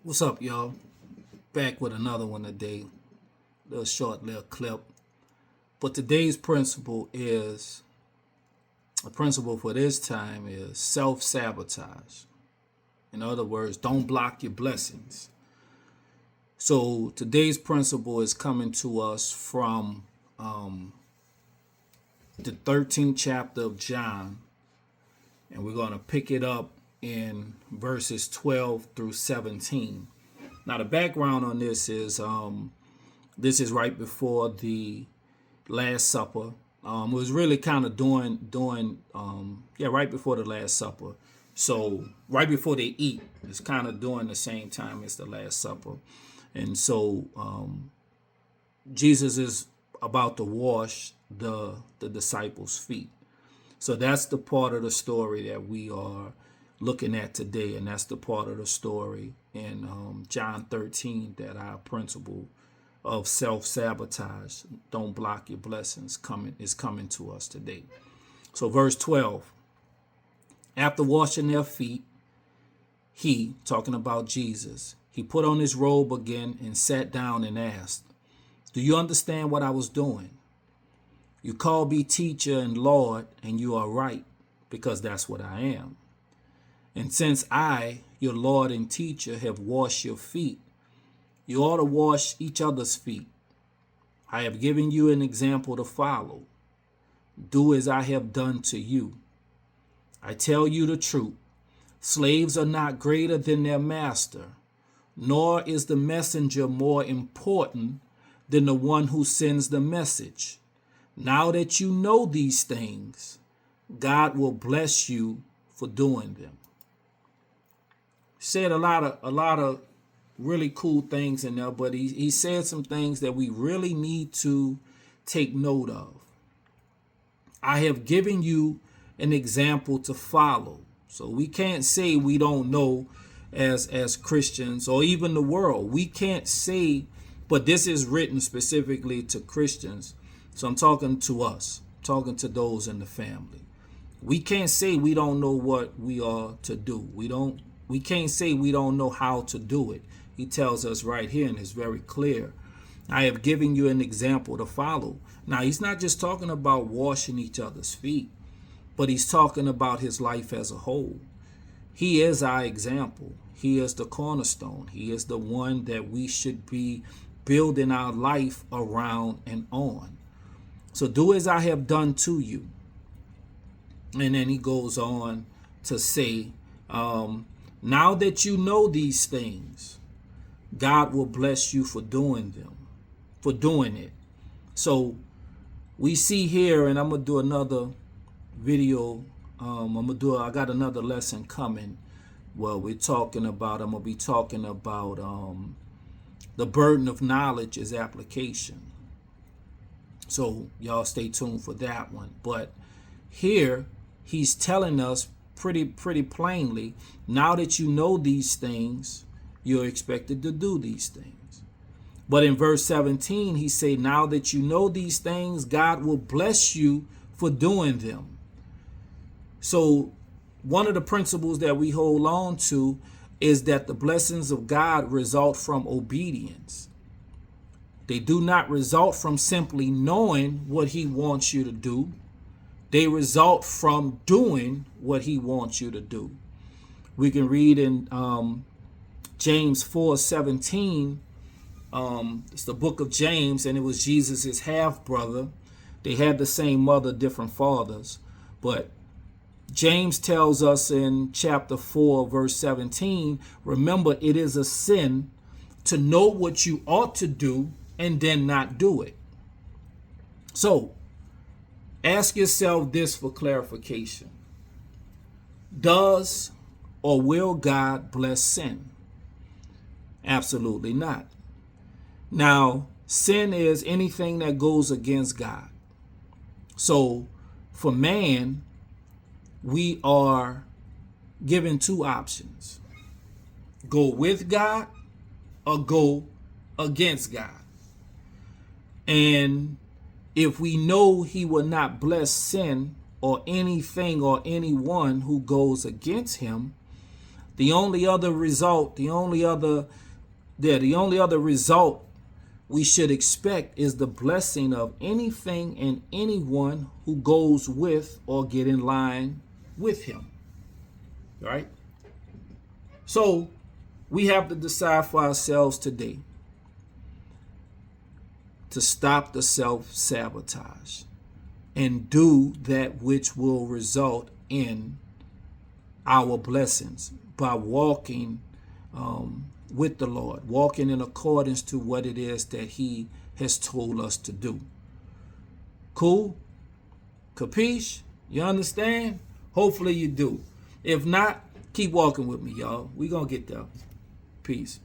What's up, y'all? Back with another one today. Little short little clip. But today's principle is the principle for this time is self-sabotage. In other words, don't block your blessings. So today's principle is coming to us from the 13th chapter of John, and we're going to pick it up in verses 12 through 17. Now, the background on this is right before the Last Supper. It was really kind of right before the Last Supper. So right before they eat, it's kind of during the same time as the Last Supper, and so Jesus is about to wash the disciples' feet. So that's the part of the story that we are looking at today, and that's the part of the story in John 13 that our principle of self-sabotage, don't block your blessings, is coming to us today. So verse 12, after washing their feet, he, talking about Jesus, he put on his robe again and sat down and asked, "Do you understand what I was doing? You call me teacher and Lord, and you are right, because that's what I am. And since I, your Lord and teacher, have washed your feet, you ought to wash each other's feet. I have given you an example to follow. Do as I have done to you. I tell you the truth. Slaves are not greater than their master, nor is the messenger more important than the one who sends the message. Now that you know these things, God will bless you for doing them." Said a lot of really cool things in there, but he said some things that we really need to take note of. I have given you an example to follow. So we can't say we don't know as Christians, or even the world. We can't say, but this is written specifically to Christians. So I'm talking to us, talking to those in the family. We can't say we don't know what we are to do. We can't say we don't know how to do it. He tells us right here, and it's very clear. I have given you an example to follow. Now, he's not just talking about washing each other's feet, but he's talking about his life as a whole. He is our example. He is the cornerstone. He is the one that we should be building our life around and on. So do as I have done to you. And then he goes on to say, now that you know these things, God will bless you for doing it. So we see here, and I'm going to do another video. I got another lesson coming. Well, I'm going to be talking about the burden of knowledge is application. So y'all stay tuned for that one. But here he's telling us pretty plainly, now that you know these things, you're expected to do these things. But in verse 17, he said, now that you know these things, God will bless you for doing them. So one of the principles that we hold on to is that the blessings of God result from obedience. They do not result from simply knowing what he wants you to do. They result from doing what he wants you to do. We can read in James 4:17. It's the book of James, and it was Jesus's half brother. They had the same mother, different fathers. But James tells us in chapter 4, verse 17, remember, it is a sin to know what you ought to do and then not do it. So ask yourself this for clarification. Does or will God bless sin? Absolutely not. Now, sin is anything that goes against God. So for man, we are given two options: go with God or go against God. And if we know he will not bless sin or anything or anyone who goes against him, The only other result, the only other result we should expect is the blessing of anything and anyone who goes with or get in line with him. Right? So we have to decide for ourselves today to stop the self-sabotage and do that which will result in our blessings by walking with the Lord, walking in accordance to what it is that he has told us to do. Cool? Capiche? You understand? Hopefully you do. If not, keep walking with me, y'all. We gonna get there. Peace.